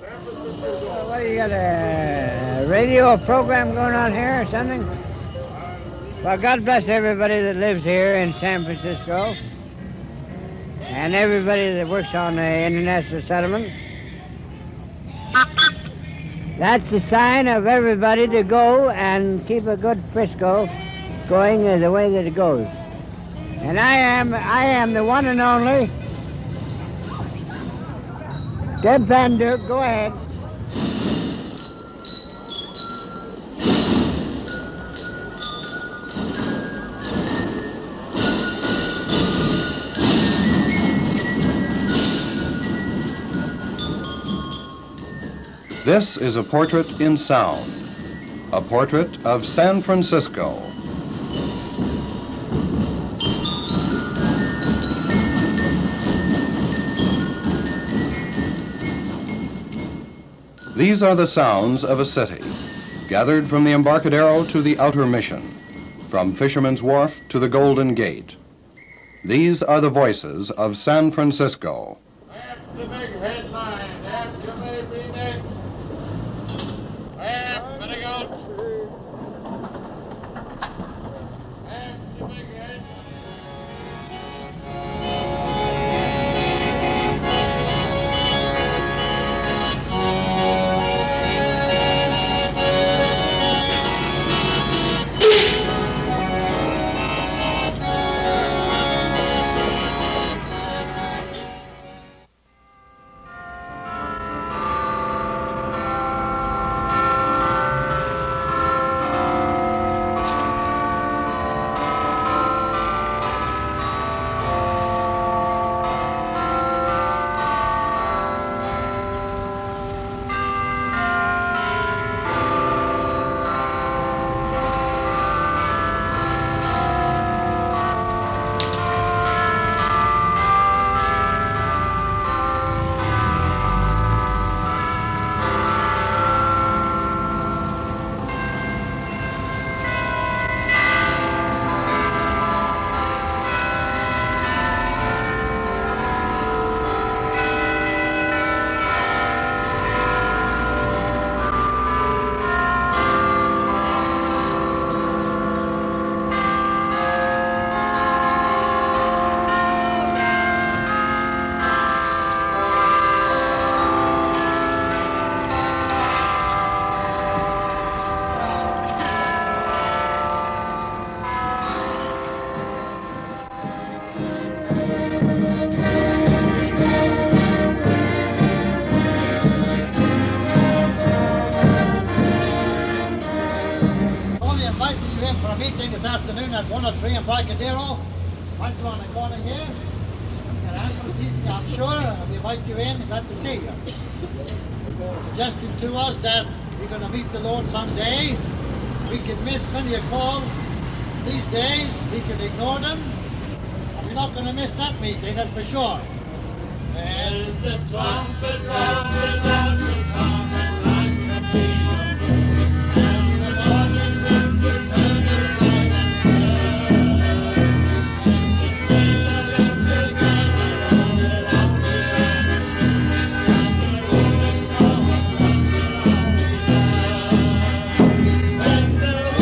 What, you got a radio program going on here or something? Well, God bless everybody that lives here in San Francisco and everybody that works on the international settlement. That's the sign of everybody to go and keep a good Frisco going the way that it goes. And I am the one and only Deb Van Dyke. Go ahead. This is a portrait in sound, a portrait of San Francisco. These are the sounds of a city, gathered from the Embarcadero to the Outer Mission, from Fisherman's Wharf to the Golden Gate. These are the voices of San Francisco. That's the big headline. That's the big next. That's very good. That's the big headline. This afternoon at 1 or 3 Embarcadero. Right around the corner here. And I'm sure we invite you in. Glad to see you. Suggesting to us that we're going to meet the Lord someday. We can miss many a call these days. We can ignore them. And we're not going to miss that meeting, that's for sure. And the trumpet rounded out the song and like the beat. And the morning wind will turn the light and turn. And the sailor together round and round the end. And the rolling stone round and round the end. And the road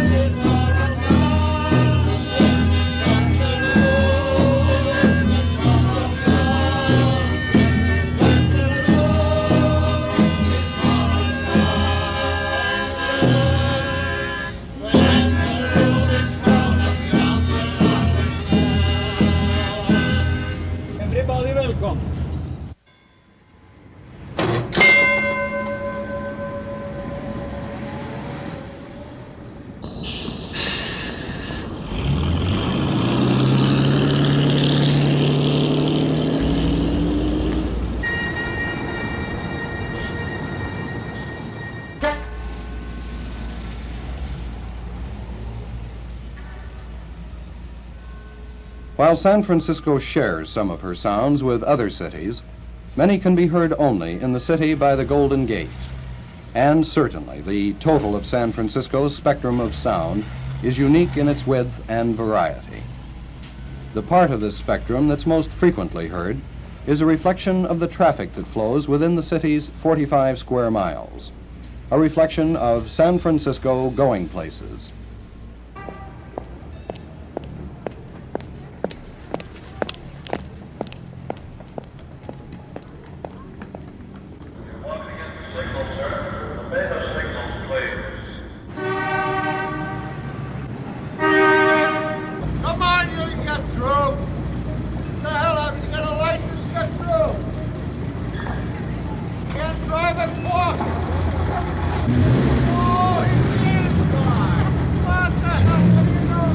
is gone around. And the road is gone around. And the road is gone Everybody welcome. While San Francisco shares some of her sounds with other cities, many can be heard only in the city by the Golden Gate. And certainly, the total of San Francisco's spectrum of sound is unique in its width and variety. The part of this spectrum that's most frequently heard is a reflection of the traffic that flows within the city's 45 square miles, a reflection of San Francisco going places. Come on, you get through. What the hell have you got a license? Get through. You can't drive and walk. Oh, you can't drive. What the hell do you know?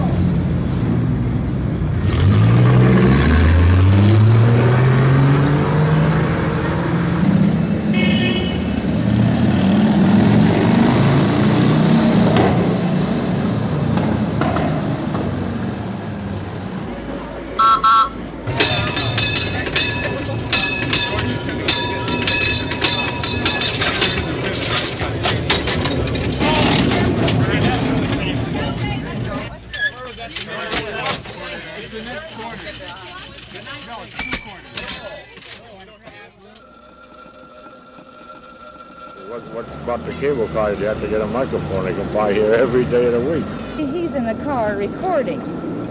What's about the cable cars? You have to get a microphone. They can buy here every day of the week. He's in the car recording.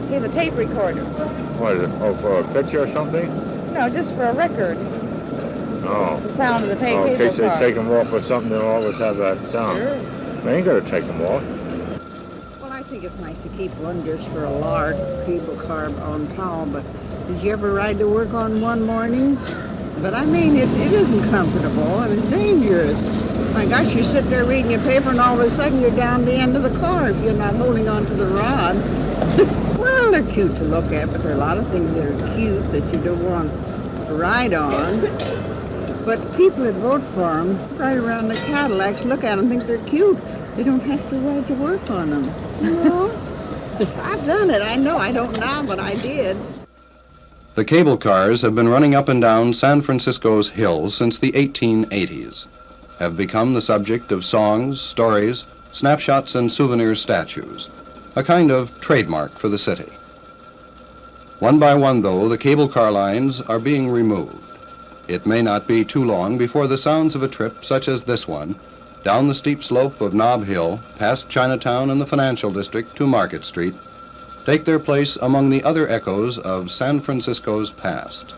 He's a tape recorder. What is it? Oh, for a picture or something? No, just for a record. Oh. The sound of the tape. Oh, in case they cars. take them off or something, they'll always have that sound. Sure. They ain't got to take them off. Well, I think it's nice to keep one just for a lark cable car on Powell, but did you ever ride to work on one mornings? But I mean, it isn't comfortable and it's dangerous. My gosh, you sit there reading your paper and all of a sudden you're down the end of the car if you're not holding on to the rod. Well, they're cute to look at, but there are a lot of things that are cute that you don't want to ride on. But the people that vote for them ride around the Cadillacs, look at them, think they're cute. They don't have to ride to work on them. No. I've done it. I know. I don't now, but I did. The cable cars have been running up and down San Francisco's hills since the 1880s, have become the subject of songs, stories, snapshots, and souvenir statues, a kind of trademark for the city. One by one, though, the cable car lines are being removed. It may not be too long before the sounds of a trip such as this one, down the steep slope of Nob Hill, past Chinatown and the financial district to Market Street, take their place among the other echoes of San Francisco's past.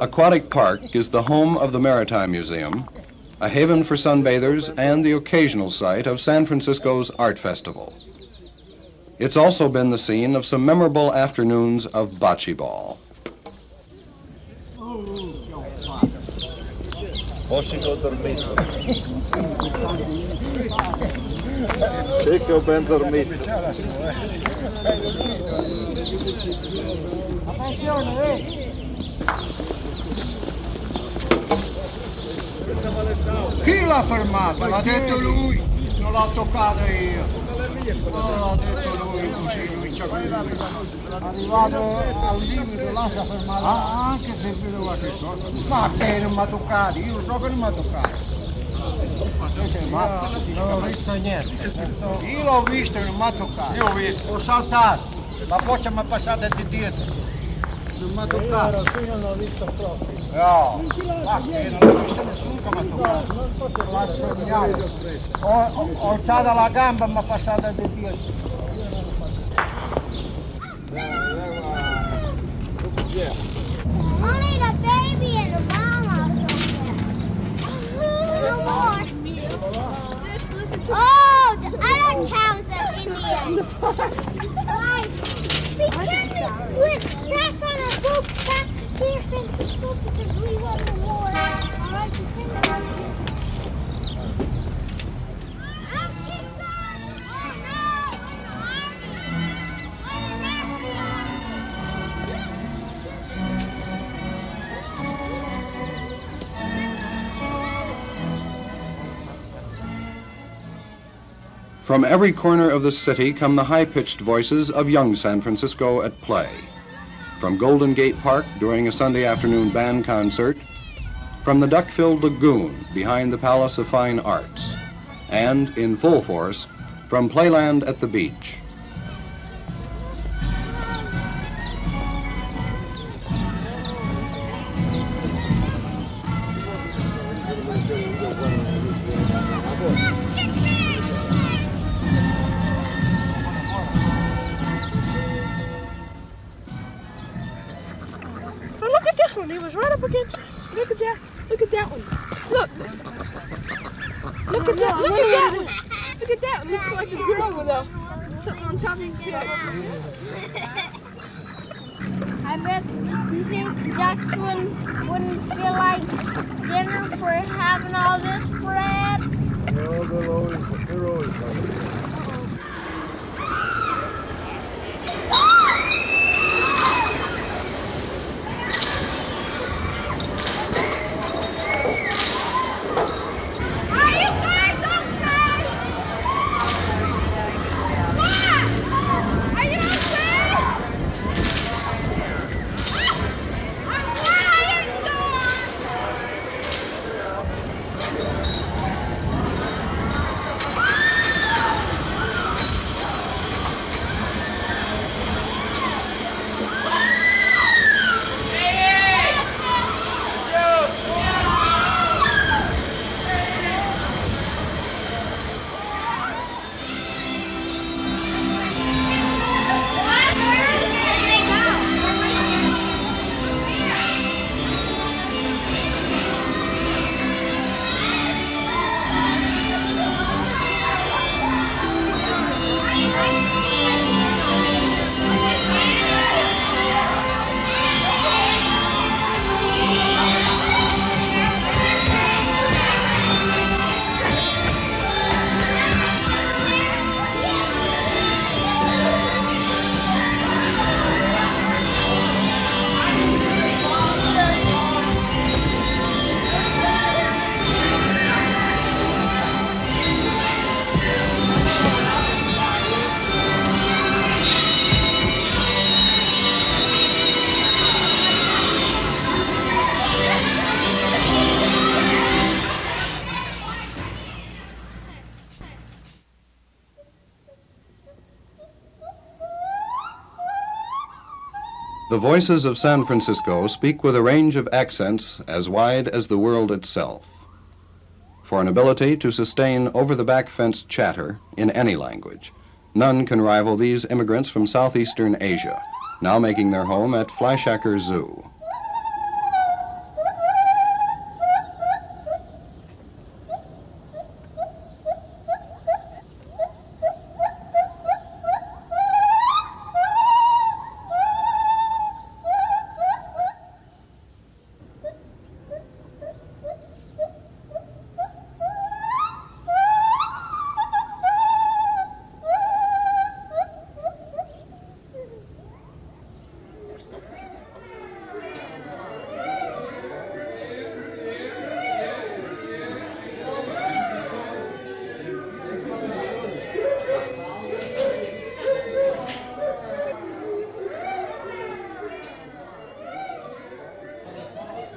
Aquatic Park is the home of the Maritime Museum, a haven for sunbathers and the occasional site of San Francisco's Art Festival. It's also been the scene of some memorable afternoons of bocce ball. Ossico dormito. Secco ben dormito. Attenzione, Chi l'ha fermato? L'ha detto lui, non l'ho toccata io. Non l'ha detto lui, così lui c'ha arrivato al limite, là si è fermato. anche se vedo qualche cosa. Ma che non mi ha toccato? Io lo so che non mi ha toccato. Ma tu sei matto? Non ho visto niente. Io l'ho visto e non mi ha toccato. Io ho visto. Ho saltato, la boccia mi è passata di dietro. Non mi ha toccato. Qui non l'ho visto proprio. No, ma che non l'ho visto nessuno che mi ha toccato. L'ha sognato. Ho alzato la gamba e mi è passata di dietro. Only the baby and the mama. No more. Oh, the other towns are Indian. Guys, we can't we're not gonna go back to San Francisco because we won the war. All right, we can't. From every corner of the city come the high-pitched voices of young San Francisco at play. From Golden Gate Park during a Sunday afternoon band concert, from the duck-filled lagoon behind the Palace of Fine Arts, and in full force from Playland at the beach. Look at this one. He was right up against it. Look at that. Look at that one. Look. Look at that. Look at that one. Look at that one. Looks like a girl with something on top of his head. I bet you think ducks wouldn't feel like dinner for having all this bread? No, they're always coming. The voices of San Francisco speak with a range of accents as wide as the world itself. For an ability to sustain over-the-back fence chatter in any language, none can rival these immigrants from southeastern Asia, now making their home at Fleischacker Zoo.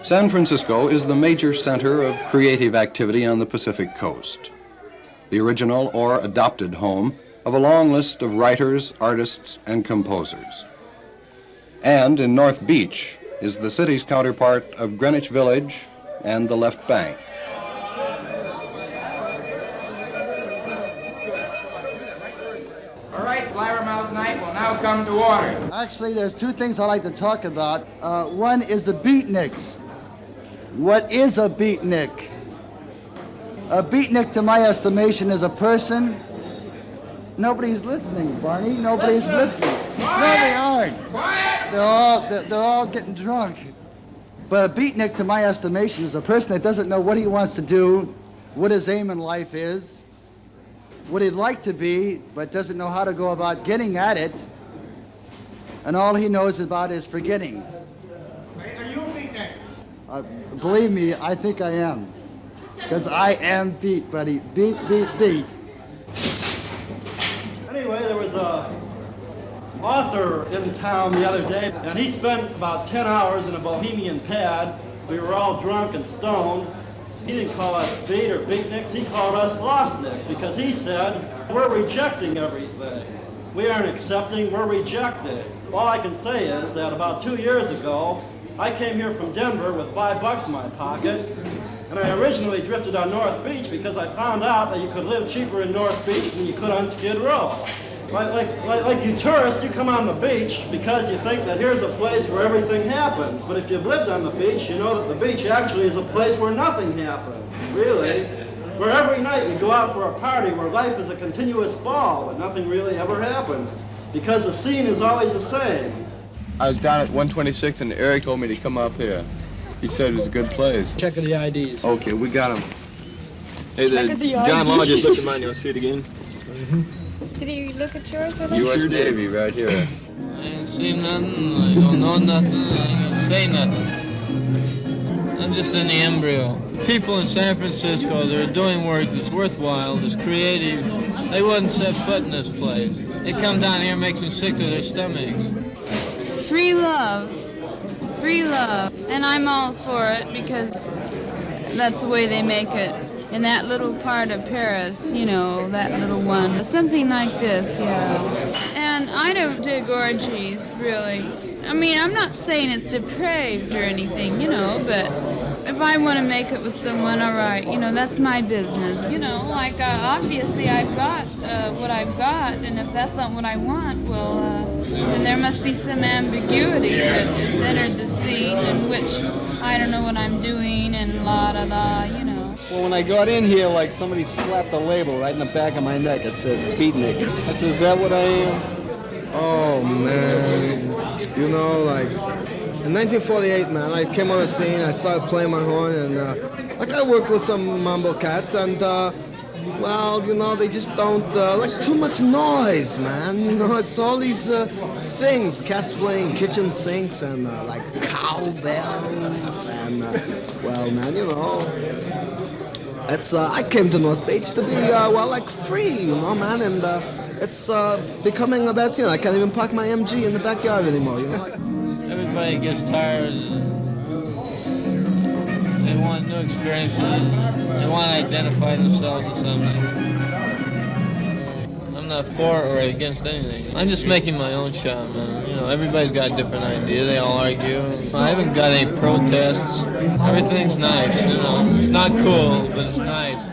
San Francisco is the major center of creative activity on the Pacific Coast, the original or adopted home of a long list of writers, artists, and composers. And in North Beach is the city's counterpart of Greenwich Village and the Left Bank. All right, Blabbermouth Night will now come to order. Actually, there's two things I like to talk about. One is the beatniks. What is a beatnik? A beatnik, to my estimation, is a person. Nobody's listening, Barney. Nobody's listening. No, they aren't. Quiet. They're all getting drunk. But a beatnik, to my estimation, is a person that doesn't know what he wants to do, what his aim in life is, what he'd like to be, but doesn't know how to go about getting at it, and all he knows about is forgetting. Are you a beatnik? Believe me, I think I am. Because I am beat, buddy. Beat, beat, beat. Anyway, there was a author in town the other day, and he spent about 10 hours in a Bohemian pad. We were all drunk and stoned. He didn't call us beat or beatniks, he called us lostniks, because he said, we're rejecting everything. We aren't accepting, we're rejecting. All I can say is that about 2 years ago, I came here from Denver with $5 in my pocket, and I originally drifted on North Beach because I found out that you could live cheaper in North Beach than you could on Skid Row. Like you tourists, you come on the beach because you think that here's a place where everything happens. But if you've lived on the beach, you know that the beach actually is a place where nothing happens, really. Where every night you go out for a party where life is a continuous ball, but nothing really ever happens. Because the scene is always the same. I was down at 126 and Eric told me to come up here. He said it was a good place. Check the IDs. Okay, we got him. Hey, John Law just looked at mine. You want to see it again? Did he look at yours with us? U.S. Navy right here. I ain't seen nothing, I don't know nothing, I ain't gonna say nothing. I'm just in the embryo. People in San Francisco, they're doing work that's worthwhile, that's creative. They wouldn't set foot in this place. They come down here and makes them sick to their stomachs. Free love. Free love. And I'm all for it because that's the way they make it. In that little part of Paris, you know, that little one. Something like this, yeah. And I don't dig orgies, really. I mean, I'm not saying it's depraved or anything, you know, but if I want to make it with someone, all right, you know, that's my business. You know, like, obviously I've got what I've got, and if that's not what I want, well, then there must be some ambiguity that has entered the scene in which I don't know what I'm doing and la-da-da, you know. Well, when I got in here, like, somebody slapped a label right in the back of my neck. It said beatnik. I said, is that what I am? Oh, man. You know, like, in 1948, man, I came on the scene, I started playing my horn, and I worked with some mambo cats, and, well, you know, they just don't like too much noise, man. You know, it's all these things, cats playing kitchen sinks and, like, cowbells, and, well, man, you know, it's, I came to North Beach to be, well, like, free, you know, man, and it's becoming a bad scene. I can't even park my MG in the backyard anymore, you know. Like, everybody gets tired. They want new experiences. They want to identify themselves as something. I'm not for or against anything. I'm just making my own shot, man. You know, everybody's got a different idea. They all argue. I haven't got any protests. Everything's nice, you know. It's not cool, but it's nice.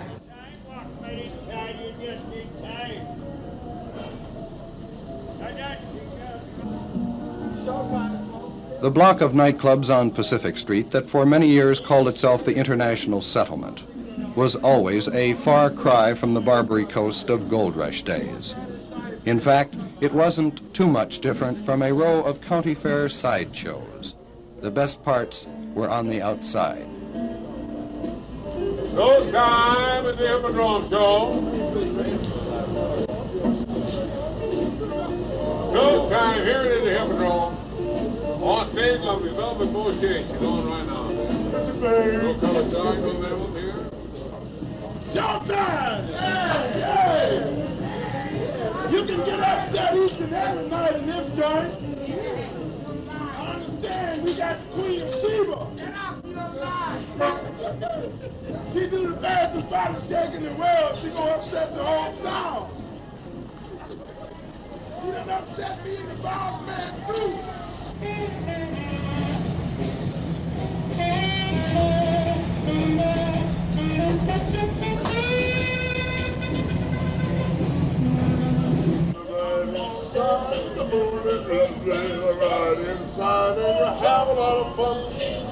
The block of nightclubs on Pacific Street that for many years called itself the International Settlement was always a far cry from the Barbary Coast of gold rush days. In fact, it wasn't too much different from a row of county fair sideshows. The best parts were on the outside. Showtime at the Hippodrome Show. Showtime here at the Hippodrome. On stage of the Velvet Negotiation on right now. No color charge, no minimum here. Showtime! Hey, hey! You can get upset each and every night in this joint. I understand we got the Queen of Sheba. She do the fastest body shake in the world. She gonna upset the whole town. She done upset me and the boss man too. Right inside and you have a lot of fun.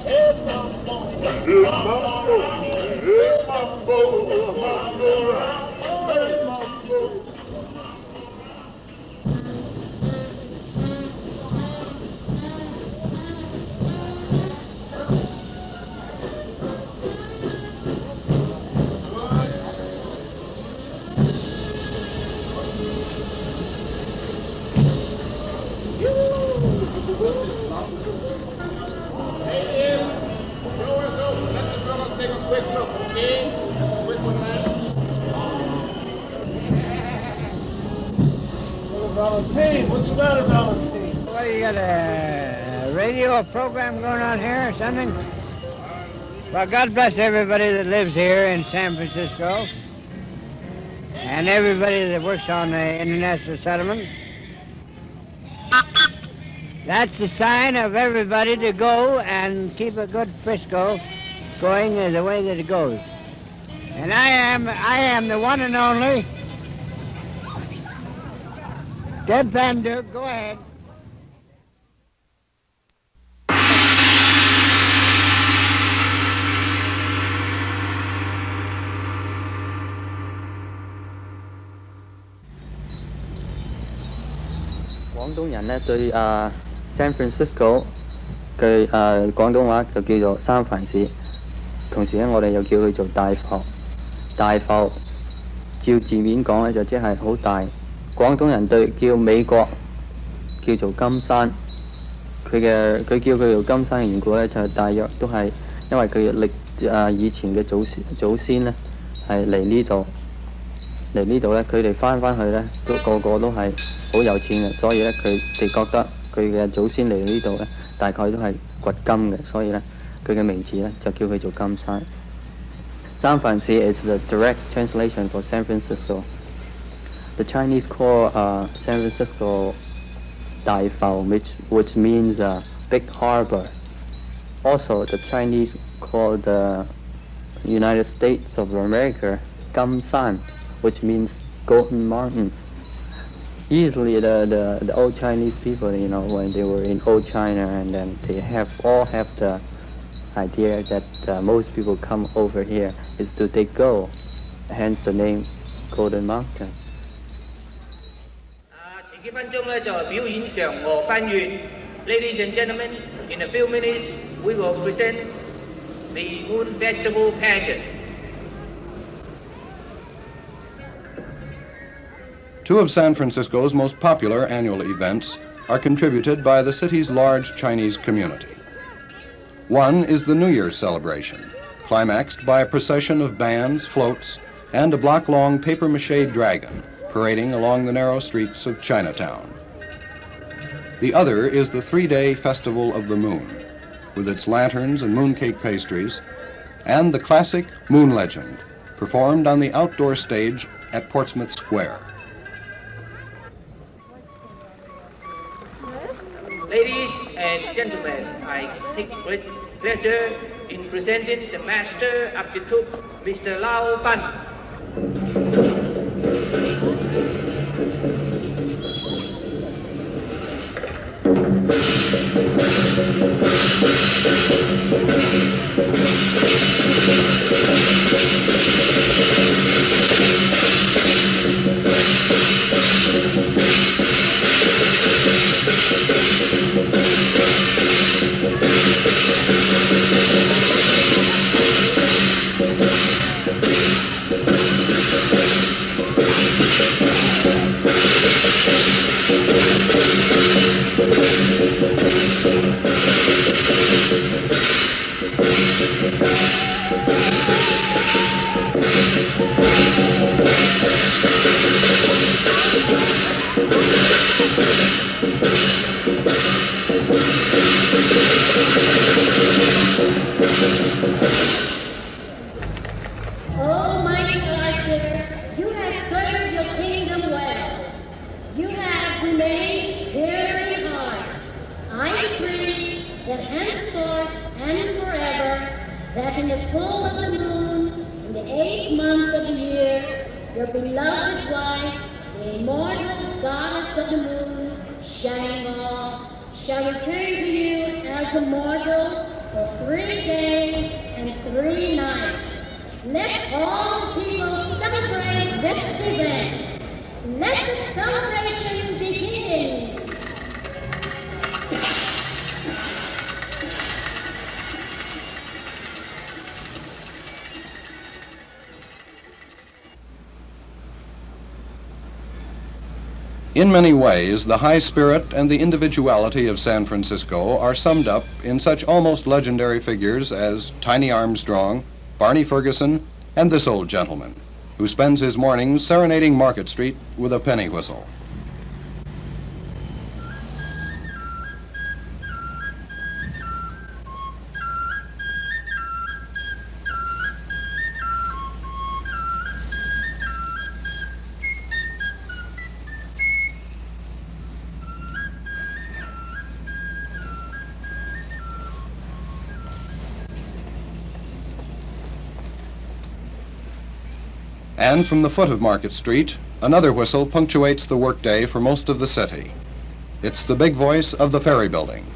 Hey mambo, hey mambo, mambo round, hey mambo. Take a quick look, okay? Just a quick one, man. Valentine, what's the matter, Valentine? What, you got a radio program going on here or something? Well, God bless everybody that lives here in San Francisco and everybody that works on the international settlement. That's the sign of everybody to go and keep a good Frisco going the way that it goes. And I am the one and only Deb Van Dyke. Go ahead. Quảng Đông人咧對San Francisco 嘅廣東話就叫做三藩市，同時咧我哋又叫佢做大埠。大埠照字面講咧就即係好大。廣東人對叫美國叫做金山，佢叫佢做金山嘅緣故咧就係大約都係因為佢以前嘅祖先咧係嚟呢度咧，佢哋翻去咧都個個都係好有錢嘅，所以咧佢哋覺得佢嘅祖先嚟呢度咧大概都係掘金嘅，所以咧佢嘅名字咧就叫佢做金山。三藩市 is the direct translation for San Francisco. The Chinese call San Francisco Dai Fao, which means big harbor. Also, the Chinese call the United States of America Gam San, which means Golden Mountain. Usually the old Chinese people, you know, when they were in old China, and then they all have the idea that most people come over here is to take gold, hence the name Golden Mountain. 前幾分鐘咧就係表演嫦娥奔月。Ladies and gentlemen, in a few minutes we will present the Moon Festival pageant. Two of San Francisco's most popular annual events are contributed by the city's large Chinese community. One is the New Year's celebration, climaxed by a procession of bands, floats, and a block-long papier-mâché dragon parading along the narrow streets of Chinatown. The other is the three-day Festival of the Moon, with its lanterns and mooncake pastries, and the classic Moon Legend, performed on the outdoor stage at Portsmouth Square. Ladies and gentlemen, I take great pleasure in presenting the master of the troupe, Mr. Lao Ban. and forever that in the full of the moon, in the 8th month of the year, your beloved wife, the immortal goddess of the moon, Shangha, shall return to you as immortal for 3 days and 3 nights. Let all the people celebrate this event. Let the celebration begin. In many ways, the high spirit and the individuality of San Francisco are summed up in such almost legendary figures as Tiny Armstrong, Barney Ferguson, and this old gentleman, who spends his mornings serenading Market Street with a penny whistle. And from the foot of Market Street, another whistle punctuates the workday for most of the city. It's the big voice of the ferry building.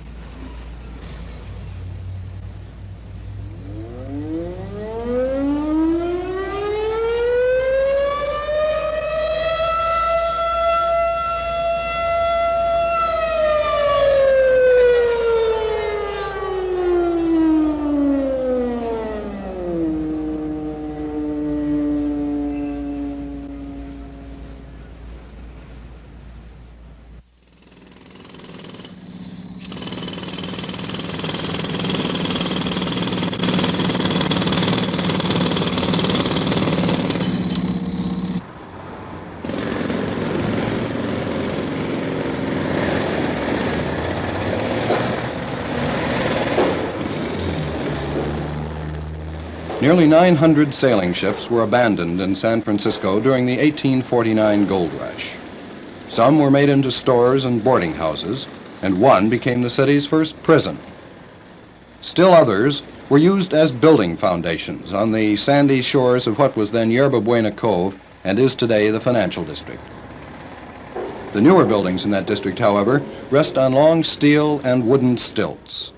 Nearly 900 sailing ships were abandoned in San Francisco during the 1849 gold rush. Some were made into stores and boarding houses, and one became the city's first prison. Still others were used as building foundations on the sandy shores of what was then Yerba Buena Cove and is today the financial district. The newer buildings in that district, however, rest on long steel and wooden stilts,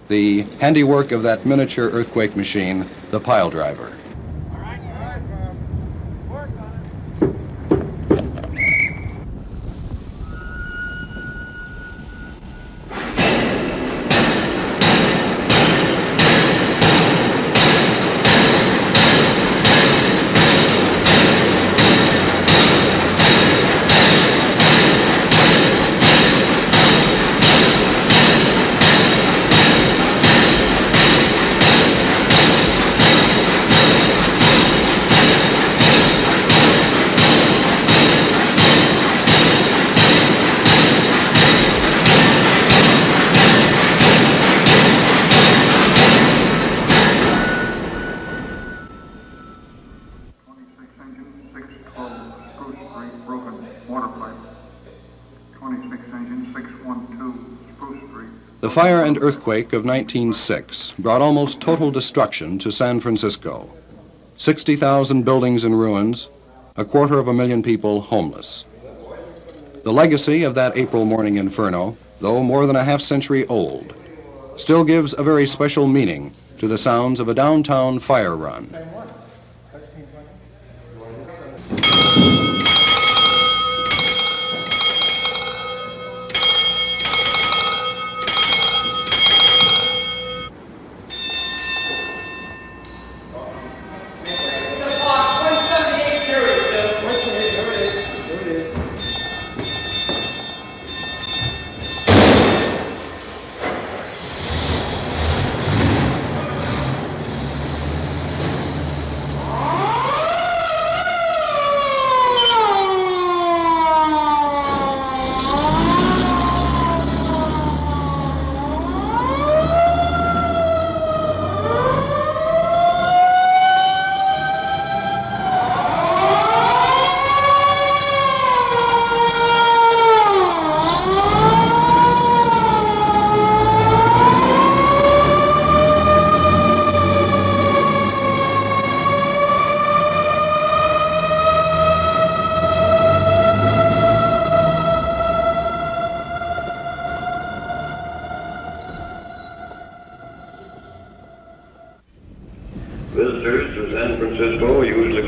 the handiwork of that miniature earthquake machine, the pile driver. The fire and earthquake of 1906 brought almost total destruction to San Francisco. 60,000 buildings in ruins, 250,000 people homeless. The legacy of that April morning inferno, though more than a half-century old, still gives a very special meaning to the sounds of a downtown fire run.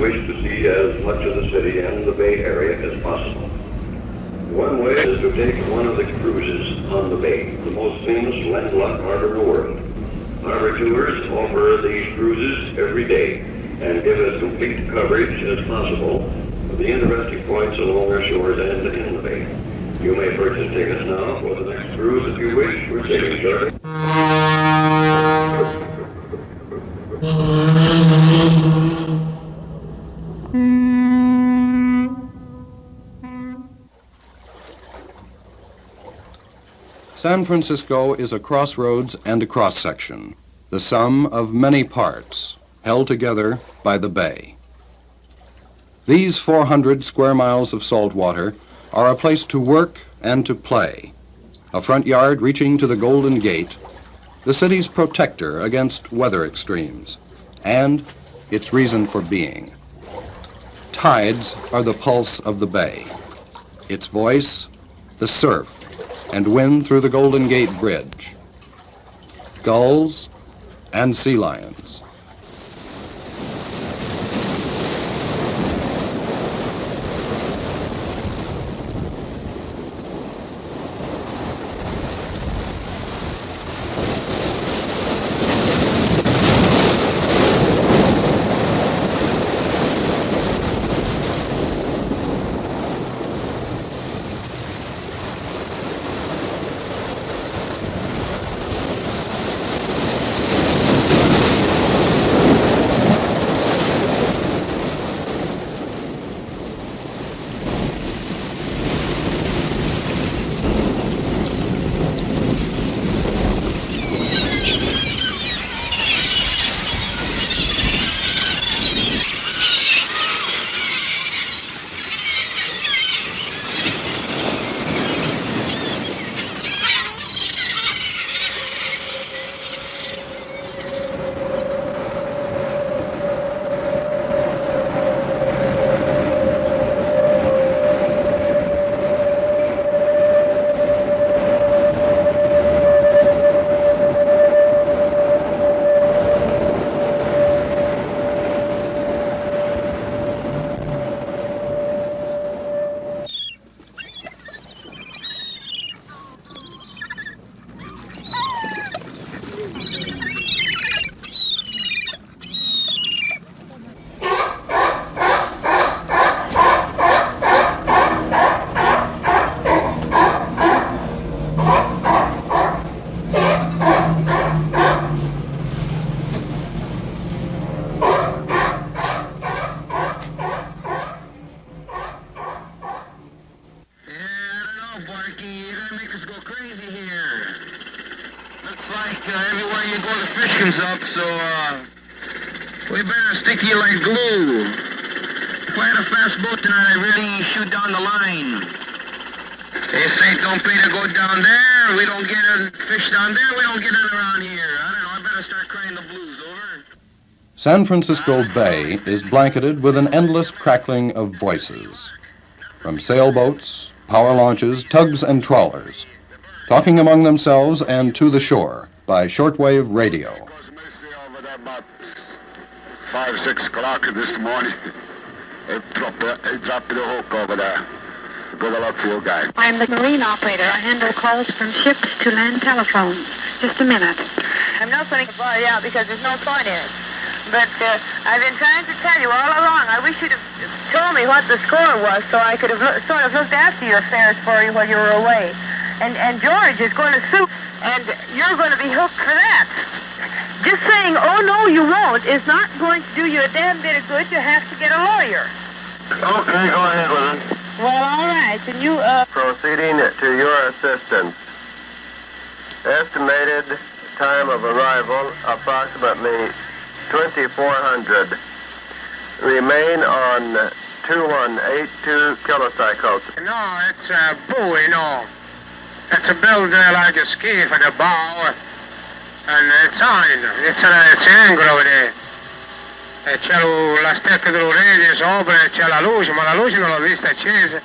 wish to see as much of the city and the Bay Area as possible. One way is to take one of the cruises on the bay, the most famous landlocked harbor in the world. Harbor tours offer these cruises every day and give as complete coverage as possible of the interesting points along our shores and in the bay. You may purchase tickets now for the next cruise if you wish. We're taking shortly. San Francisco is a crossroads and a cross-section, the sum of many parts, held together by the bay. These 400 square miles of salt water are a place to work and to play, a front yard reaching to the Golden Gate, the city's protector against weather extremes, and its reason for being. Tides are the pulse of the bay, its voice, the surf, and wind through the Golden Gate Bridge. Gulls and sea lions. Everywhere you go, the fish comes up, so we better stick to you like glue. If I had a fast boat tonight, I'd really shoot down the line. They say don't pay to go down there. We don't get a fish down there. We don't get it around here. I don't know. I better start crying the blues. Over. San Francisco Bay is blanketed with an endless crackling of voices. From sailboats, power launches, tugs, and trawlers, talking among themselves and to the shore by shortwave radio. 5, 6 o'clock this morning. It dropped the hook over there. Good luck for you guys. I'm the marine operator. I handle calls from ships to land telephones. Just a minute. I'm not putting the body out because there's no point in it. But I've been trying to tell you all along. I wish you'd have told me what the score was so I could have sort of looked after your affairs for you while you were away. And George is going to sue, and you're going to be hooked for that. Just saying, oh, no, you won't, is not going to do you a damn bit of good. You have to get a lawyer. Okay, go ahead with it. Well, all right, and you, Proceeding to your assistance. Estimated time of arrival, approximately 2400. Remain on 2182 kilocycles. No, it's a buoy, no. It's a build like a ski for the bow. And it's on, it's an angolo there. E c'è la stecca dello radio sopra e c'è la luce, ma la luce non l'ho vista accesa.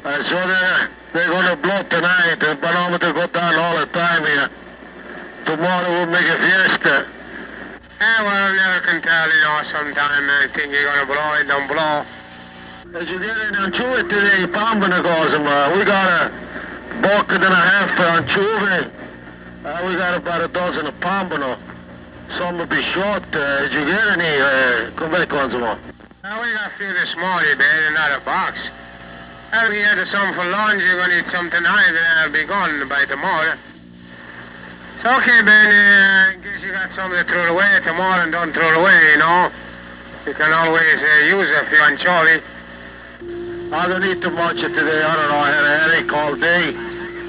So they're going to blow tonight. The barometer go down all the time here. Tomorrow we'll make a fiesta. Yeah, well, never can tell, you know. Sometime I think you're gonna blow, it don't blow. Did you get in anchovy today, Pambana goes, we got a bucket and a half for anchovy. We got about a dozen of Pambana. Some will be short. Did you get any? Come back on some more. We got a few this morning, Ben, in another box. If you had some for lunch, you're gonna eat some tonight, and I'll be gone by tomorrow. It's okay, Ben, in case you got something to throw away tomorrow and don't throw it away, you know. You can always use a few anchovy. I don't eat too much today. I don't know. I had a headache all day.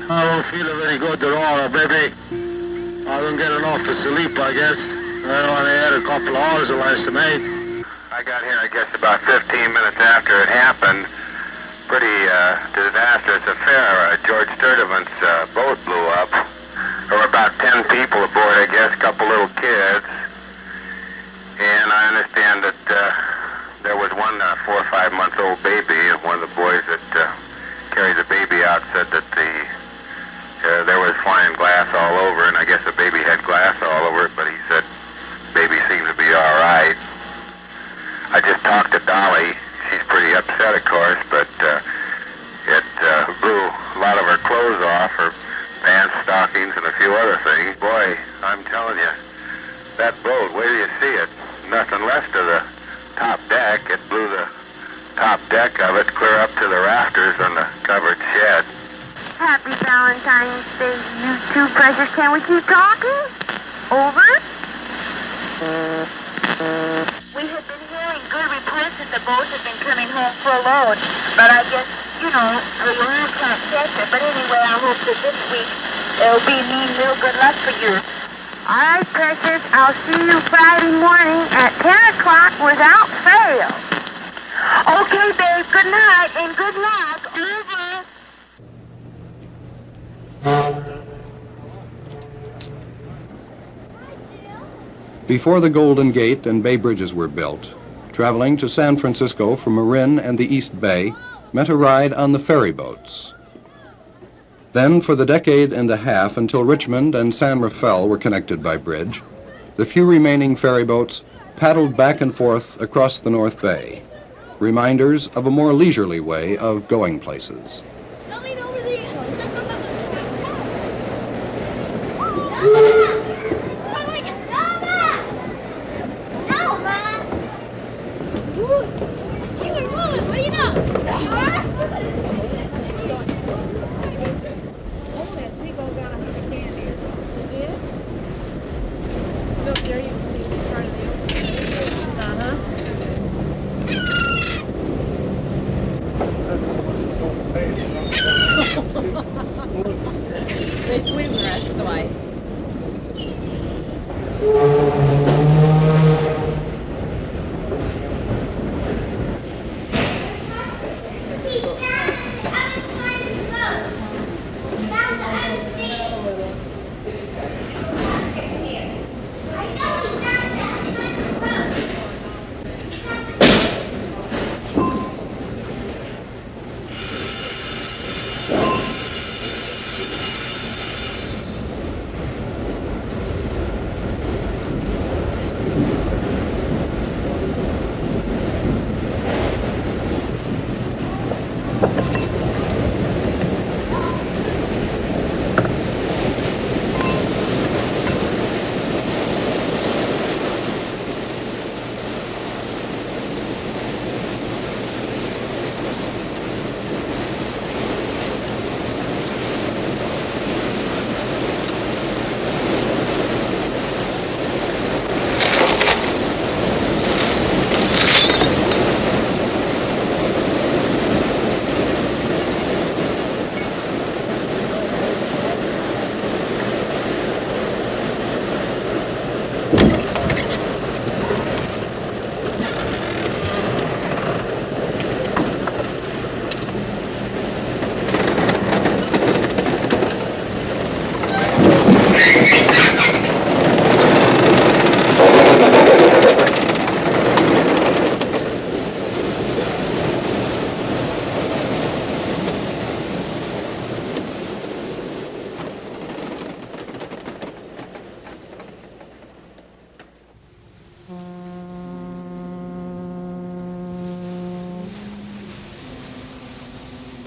I don't feel very good at all. Maybe I don't get enough sleep, I guess. I only had a couple of hours the last night. I got here, I guess, about 15 minutes after it happened. Pretty disastrous affair. George Sturdivant's boat blew up. There were about 10 people aboard, I guess, a couple little kids. And I understand that there was one 4 or 5 month old baby, and one of the boys that carried the baby out said that there was flying glass all over, and I guess the baby had glass all over it, but he said baby seemed to be all right. I just talked to Dolly. She's pretty upset, of course, but it blew a lot of her clothes off, her pants, stockings, and a few other things. Boy, I'm telling you, that boat, wait till you see it. Nothing left of the top deck. It blew the top deck of it clear up to the rafters on the covered shed. Happy Valentine's Day, you two precious. Can we keep talking? Over? We have been hearing good reports that the boats have been coming home for a load. But I guess, you know, the land can't catch it. But anyway, I hope that this week it'll be real good luck for you. All right, precious. I'll see you Friday morning at 10 o'clock without fail. Okay, babe. Good night and good luck. Over. Before the Golden Gate and Bay Bridges were built, traveling to San Francisco from Marin and the East Bay meant a ride on the ferry boats. Then, for the decade and a half until Richmond and San Rafael were connected by bridge, the few remaining ferry boats paddled back and forth across the North Bay, reminders of a more leisurely way of going places. They swim the rest of the way.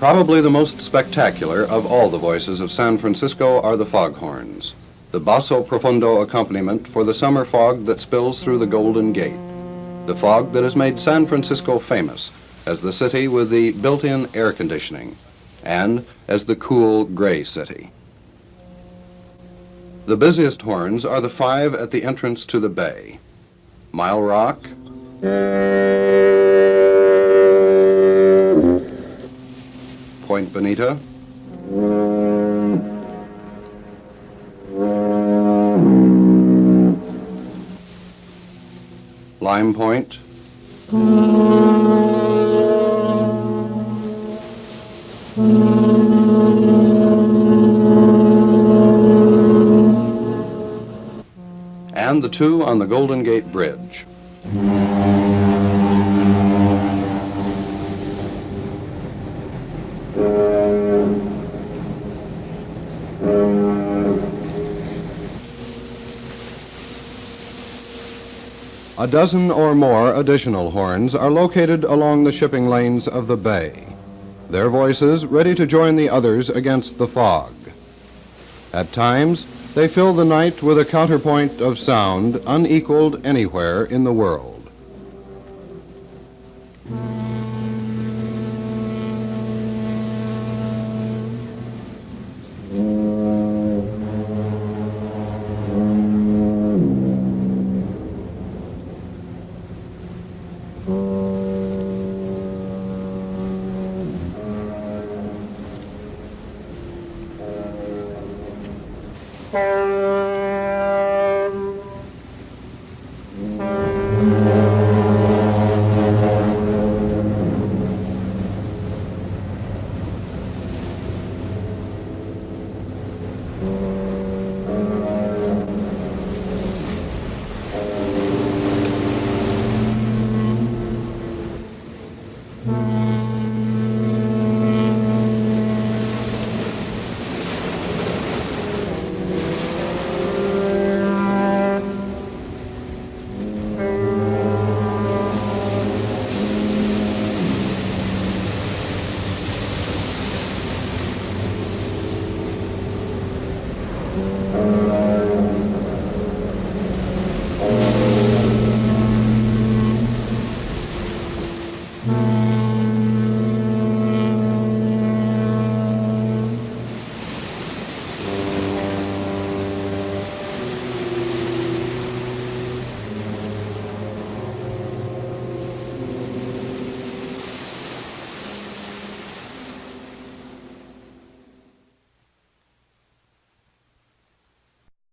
Probably the most spectacular of all the voices of San Francisco are the foghorns, the basso profundo accompaniment for the summer fog that spills through the Golden Gate, the fog that has made San Francisco famous as the city with the built-in air conditioning and as the cool gray city. The busiest horns are the 5 at the entrance to the bay: Mile Rock, Point Bonita, Lime Point, and the 2 on the Golden Gate Bridge. A dozen or more additional horns are located along the shipping lanes of the bay, their voices ready to join the others against the fog. At times, they fill the night with a counterpoint of sound unequaled anywhere in the world.